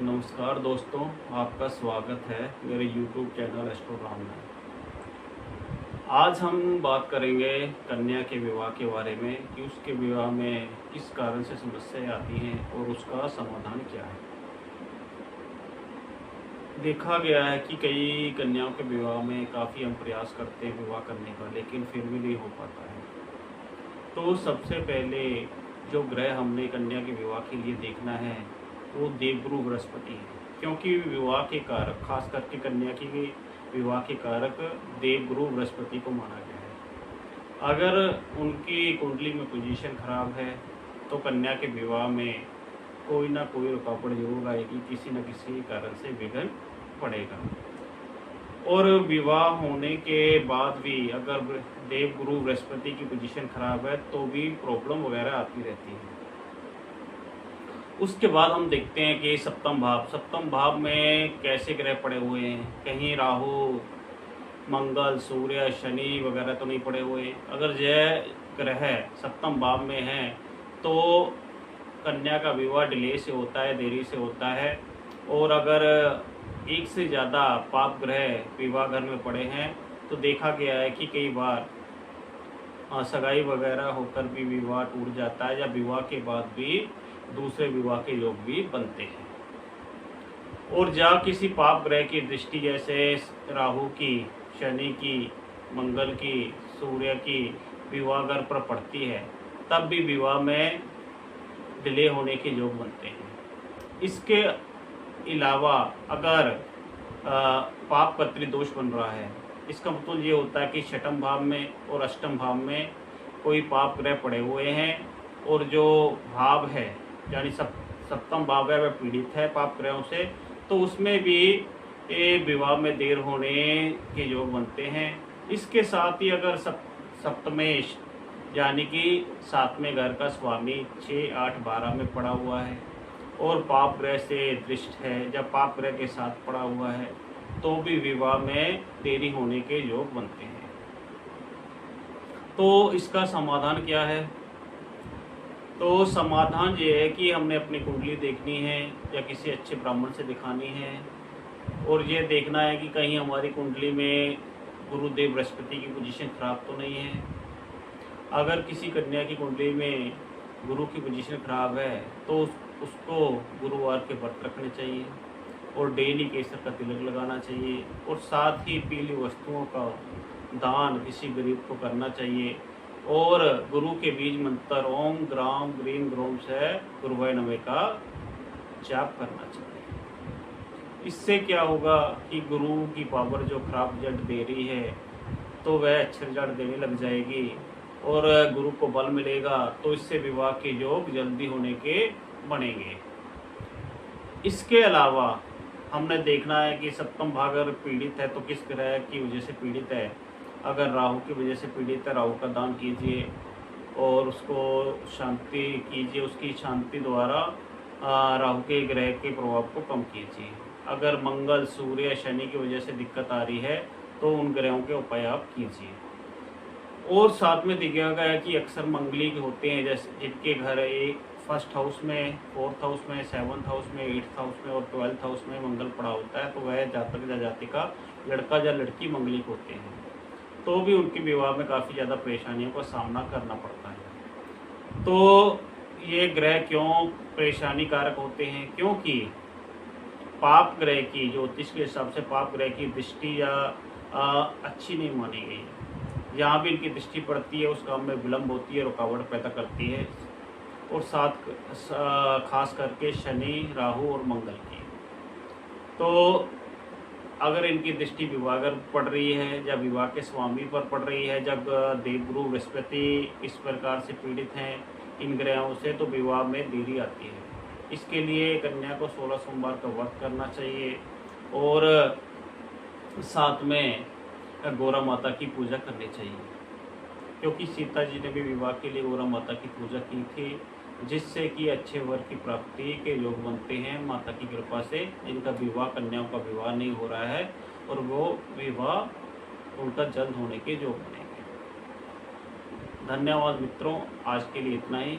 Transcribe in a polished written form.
नमस्कार दोस्तों, आपका स्वागत है मेरे YouTube चैनल एस्ट्रोग्राम में। आज हम बात करेंगे कन्या के विवाह के बारे में कि उसके विवाह में किस कारण से समस्याएं आती हैं और उसका समाधान क्या है। देखा गया है कि कई कन्याओं के विवाह में काफ़ी हम प्रयास करते हैं विवाह करने का, लेकिन फिर भी नहीं हो पाता है। तो सबसे पहले जो ग्रह हमने कन्या के विवाह के लिए देखना है वो देवगुरु बृहस्पति है, क्योंकि विवाह के कारक, खास करके कन्या की विवाह के कारक देवगुरु बृहस्पति को माना गया है। अगर उनकी कुंडली में पोजीशन खराब है तो कन्या के विवाह में कोई ना कोई रुकावट जरूर आएगी, किसी न किसी कारण से विघ्न पड़ेगा। और विवाह होने के बाद भी अगर देवगुरु बृहस्पति की पोजीशन खराब है तो भी प्रॉब्लम वगैरह आती रहती है। उसके बाद हम देखते हैं कि सप्तम भाव में कैसे ग्रह पड़े हुए हैं। कहीं राहु, मंगल, सूर्य, शनि वगैरह तो नहीं पड़े हुए। अगर यह ग्रह सप्तम भाव में है तो कन्या का विवाह डिले से होता है, देरी से होता है। और अगर एक से ज़्यादा पाप ग्रह विवाह घर में पड़े हैं तो देखा गया है कि कई बार सगाई वगैरह होकर भी विवाह टूट जाता है, या विवाह के बाद भी दूसरे विवाह के योग भी बनते हैं। और जहाँ किसी पाप ग्रह की दृष्टि जैसे राहु की, शनि की, मंगल की, सूर्य की विवाह घर पर पड़ती है तब भी विवाह में डिले होने के योग बनते हैं। इसके अलावा अगर पाप कर्तृ दोष बन रहा है, इसका मतलब ये होता है कि छठम भाव में और अष्टम भाव में कोई पाप ग्रह पड़े हुए हैं और जो भाव है यानी सप्तम भाव है वह पीड़ित है पाप ग्रहों से, तो उसमें भी विवाह में देर होने के योग बनते हैं। इसके साथ ही अगर सप्तमेश यानी कि सातवें घर का स्वामी 6, 8, 12 में पड़ा हुआ है और पाप ग्रह से दृष्ट है, जब पाप ग्रह के साथ पड़ा हुआ है तो भी विवाह में देरी होने के योग बनते हैं। तो इसका समाधान क्या है? तो समाधान ये है कि हमने अपनी कुंडली देखनी है या किसी अच्छे ब्राह्मण से दिखानी है और ये देखना है कि कहीं हमारी कुंडली में गुरुदेव बृहस्पति की पोजीशन खराब तो नहीं है। अगर किसी कन्या की कुंडली में गुरु की पोजीशन खराब है तो उसको गुरुवार के व्रत रखने चाहिए और डेली केसर का तिलक लगाना चाहिए और साथ ही पीली वस्तुओं का दान किसी गरीब को करना चाहिए और गुरु के बीज मंत्र ओम ग्राम ग्रीम ग्रोम से गुरुवाय नमः का जाप करना चाहिए। इससे क्या होगा कि गुरु की पावर जो खराब रिजल्ट दे रही है तो वह अच्छे रिजल्ट देने लग जाएगी और गुरु को बल मिलेगा, तो इससे विवाह के योग जल्दी होने के बनेंगे। इसके अलावा हमने देखना है कि सप्तम भाव अगर पीड़ित है तो किस ग्रह की वजह से पीड़ित है। अगर राहु की वजह से पीड़ित है, राहु का दान कीजिए और उसको शांति कीजिए, उसकी शांति द्वारा राहु के ग्रह के प्रभाव को कम कीजिए। अगर मंगल, सूर्य, शनि की वजह से दिक्कत आ रही है तो उन ग्रहों के उपाय आप कीजिए। और साथ में देखा गया है कि अक्सर मंगलिक होते हैं, जैसे जिनके घर एक फर्स्ट हाउस में, फोर्थ हाउस में, सेवन्थ हाउस में, 8th हाउस में और 12th हाउस में मंगल पड़ा होता है, तो वह जातक या जातिका लड़का या लड़की मंगलिक होते हैं, तो भी उनके विवाह में काफ़ी ज़्यादा परेशानियों का सामना करना पड़ता है। तो ये ग्रह क्यों परेशानी कारक होते हैं? क्योंकि पाप ग्रह की, ज्योतिष के हिसाब से पाप ग्रह की दृष्टि या अच्छी नहीं मानी गई है। जहाँ भी इनकी दृष्टि पड़ती है उस काम में विलम्ब होती है, रुकावट पैदा करती है। और साथ खास करके शनि, राहु और मंगल की। तो अगर इनकी दृष्टि विवाह पर पड़ रही है या विवाह के स्वामी पर पड़ रही है, जब देवगुरु बृहस्पति इस प्रकार से पीड़ित हैं इन ग्रहों से, तो विवाह में देरी आती है। इसके लिए कन्या को 16 सोमवार का व्रत करना चाहिए और साथ में गौरा माता की पूजा करनी चाहिए, क्योंकि सीता जी ने भी विवाह के लिए गौरा माता की पूजा की थी, जिससे कि अच्छे वर की प्राप्ति के योग बनते हैं माता की कृपा से। जिनका विवाह, कन्याओं का विवाह नहीं हो रहा है और वो विवाह उनका जल्द होने के योग बनेंगे। धन्यवाद मित्रों, आज के लिए इतना ही।